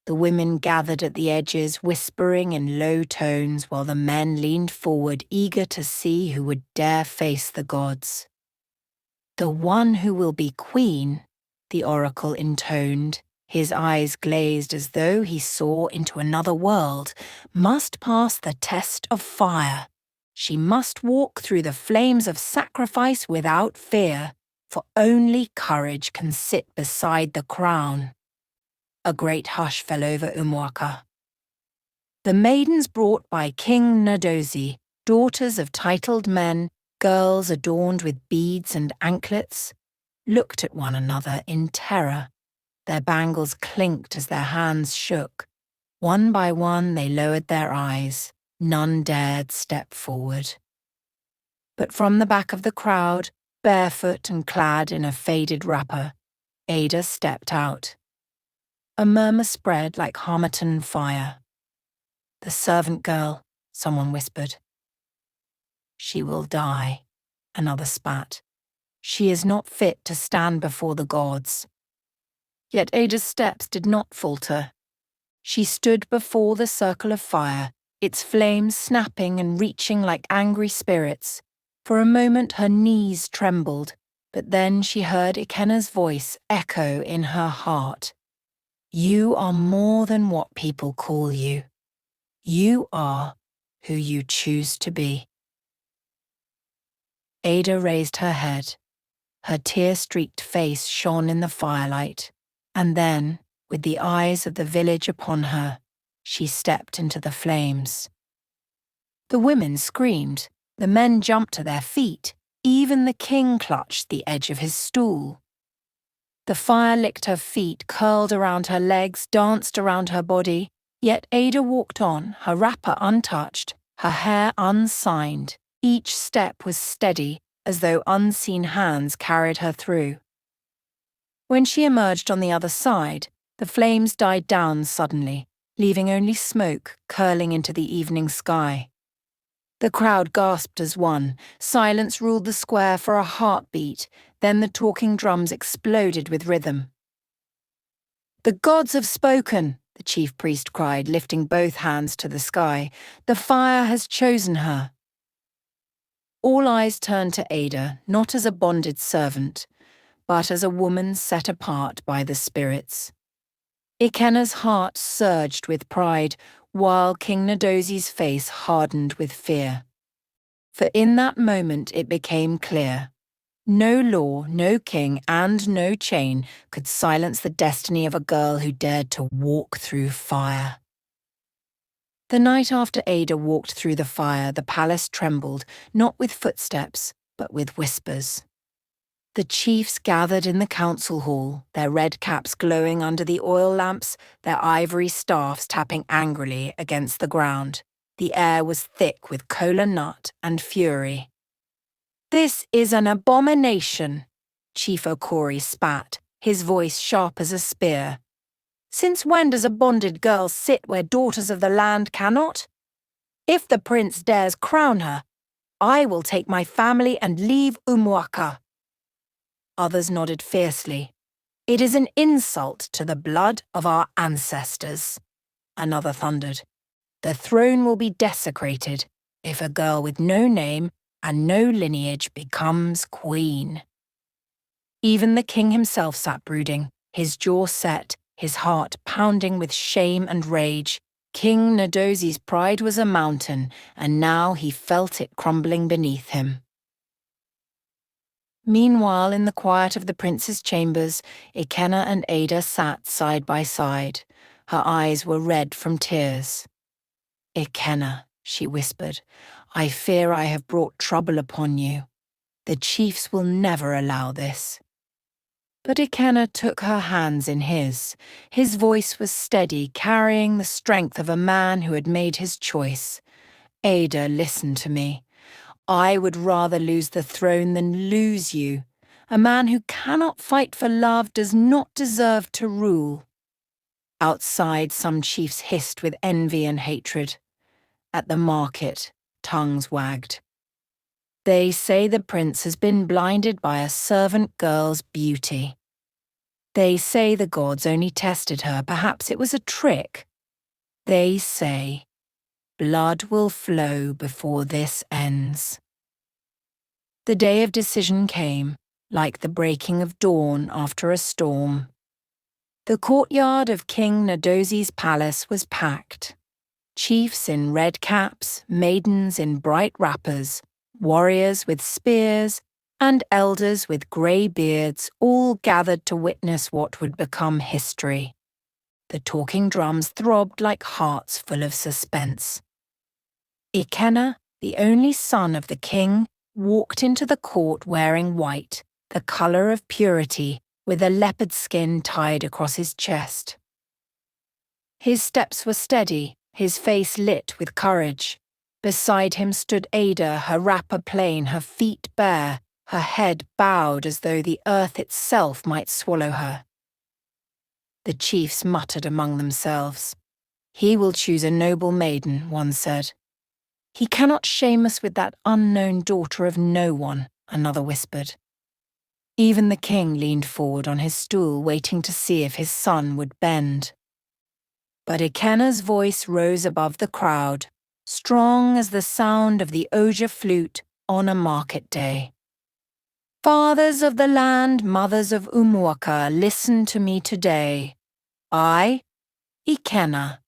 The women gathered at the edges, whispering in low tones, while the men leaned forward, eager to see who would dare face the gods. "The one who will be queen," the oracle intoned, his eyes glazed as though he saw into another world, "must pass the test of fire. She must walk through the flames of sacrifice without fear, for only courage can sit beside the crown." A great hush fell over Umwaka. The maidens brought by King Nnadozie, daughters of titled men, girls adorned with beads and anklets, looked at one another in terror. Their bangles clinked as their hands shook. One by one they lowered their eyes. None dared step forward. But from the back of the crowd, barefoot and clad in a faded wrapper, Ada stepped out. A murmur spread like harmattan fire. "The servant girl," someone whispered. "She will die," another spat. "She is not fit to stand before the gods." Yet Ada's steps did not falter. She stood before the circle of fire, its flames snapping and reaching like angry spirits. For a moment her knees trembled, but then she heard Ikenna's voice echo in her heart. "You are more than what people call you. You are who you choose to be." Ada raised her head. Her tear-streaked face shone in the firelight, and then, with the eyes of the village upon her, she stepped into the flames. The women screamed, the men jumped to their feet, even the king clutched the edge of his stool. The fire licked her feet, curled around her legs, danced around her body, yet Ada walked on, her wrapper untouched, her hair unsigned. Each step was steady, as though unseen hands carried her through. When she emerged on the other side, the flames died down suddenly, leaving only smoke curling into the evening sky. The crowd gasped as one. Silence ruled the square for a heartbeat. Then the talking drums exploded with rhythm. "The gods have spoken," the chief priest cried, lifting both hands to the sky. "The fire has chosen her." All eyes turned to Ada, not as a bonded servant, but as a woman set apart by the spirits. Ikenna's heart surged with pride, while King Nnadozie's face hardened with fear. For in that moment it became clear. No law, no king, and no chain could silence the destiny of a girl who dared to walk through fire. The night after Ada walked through the fire, the palace trembled, not with footsteps, but with whispers. The chiefs gathered in the council hall, their red caps glowing under the oil lamps, their ivory staffs tapping angrily against the ground. The air was thick with kola nut and fury. "This is an abomination," Chief Okori spat, his voice sharp as a spear. "Since when does a bonded girl sit where daughters of the land cannot? If the prince dares crown her, I will take my family and leave Umwaka." Others nodded fiercely. "It is an insult to the blood of our ancestors." Another thundered. "The throne will be desecrated if a girl with no name and no lineage becomes queen." Even the king himself sat brooding, his jaw set, his heart pounding with shame and rage. King Nnadozie's pride was a mountain, and now he felt it crumbling beneath him. Meanwhile, in the quiet of the prince's chambers, Ikenna and Ada sat side by side. Her eyes were red from tears. "Ikenna," she whispered, "I fear I have brought trouble upon you. The chiefs will never allow this." But Ikenna took her hands in his. His voice was steady, carrying the strength of a man who had made his choice. "Ada, listen to me. I would rather lose the throne than lose you. A man who cannot fight for love does not deserve to rule." Outside, some chiefs hissed with envy and hatred. At the market, tongues wagged. "They say the prince has been blinded by a servant girl's beauty." They say the gods only tested her, perhaps it was a trick. They say, blood will flow before this ends. The day of decision came, like the breaking of dawn after a storm. The courtyard of King Ndozi's palace was packed. Chiefs in red caps, maidens in bright wrappers, warriors with spears, and elders with grey beards all gathered to witness what would become history. The talking drums throbbed like hearts full of suspense. Ikenna, the only son of the king, walked into the court wearing white, the colour of purity, with a leopard skin tied across his chest. His steps were steady, his face lit with courage. Beside him stood Ada, her wrapper plain, her feet bare, her head bowed as though the earth itself might swallow her. The chiefs muttered among themselves. "He will choose a noble maiden," one said. "He cannot shame us with that unknown daughter of no one," another whispered. Even the king leaned forward on his stool, waiting to see if his son would bend. But Ikenna's voice rose above the crowd, strong as the sound of the osier flute on a market day. "Fathers of the land, mothers of Umuaka, listen to me today. I, Ikenna,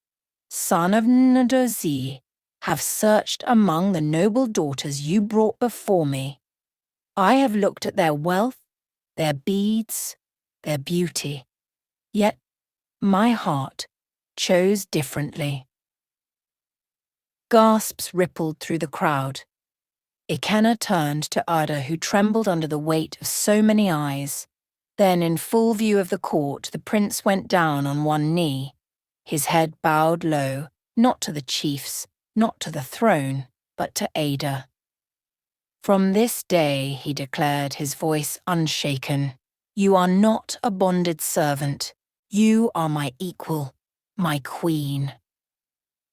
son of Ndozi, have searched among the noble daughters you brought before me. I have looked at their wealth, their beads, their beauty. Yet my heart chose differently." Gasps rippled through the crowd. Ikenna turned to Ada, who trembled under the weight of so many eyes. Then, in full view of the court, the prince went down on one knee, his head bowed low, not to the chiefs, not to the throne, but to Ada. "From this day," he declared, his voice unshaken, "you are not a bonded servant. You are my equal, my queen."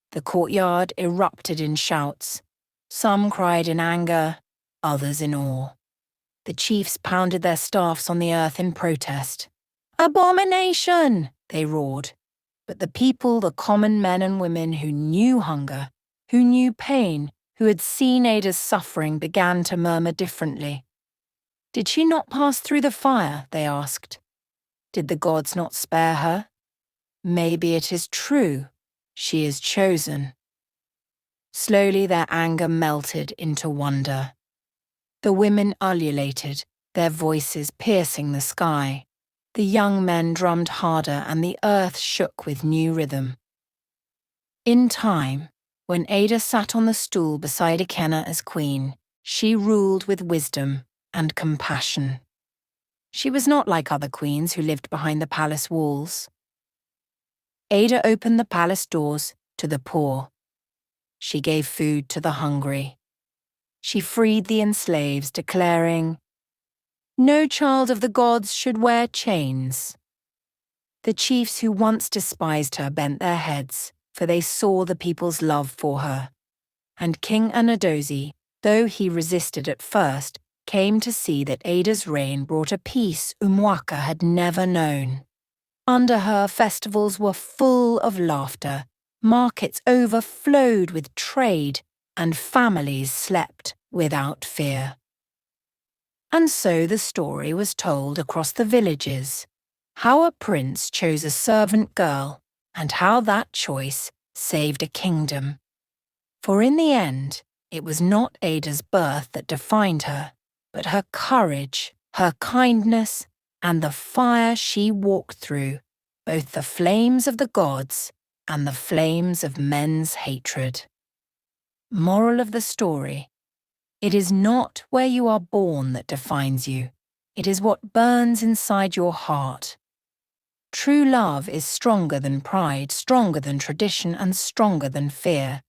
The courtyard erupted in shouts. Some cried in anger, others in awe. The chiefs pounded their staffs on the earth in protest. "Abomination!" they roared. But the people, the common men and women who knew hunger, who knew pain, who had seen Ada's suffering, began to murmur differently. "Did she not pass through the fire?" they asked. "Did the gods not spare her? Maybe it is true. She is chosen." Slowly their anger melted into wonder. The women ululated, their voices piercing the sky. The young men drummed harder, and the earth shook with new rhythm. In time, when Ada sat on the stool beside Ikenna as queen, she ruled with wisdom and compassion. She was not like other queens who lived behind the palace walls. Ada opened the palace doors to the poor. She gave food to the hungry. She freed the enslaved, declaring, "No child of the gods should wear chains." The chiefs who once despised her bent their heads, for they saw the people's love for her. And King Ndozi, though he resisted at first, came to see that Ada's reign brought a peace Umuaka had never known. Under her, festivals were full of laughter, markets overflowed with trade, and families slept without fear. And so the story was told across the villages, how a prince chose a servant girl, and how that choice saved a kingdom. For in the end, it was not Ada's birth that defined her, but her courage, her kindness, and the fire she walked through, both the flames of the gods and the flames of men's hatred. Moral of the story: it is not where you are born that defines you. It is what burns inside your heart. True love is stronger than pride, stronger than tradition, and stronger than fear.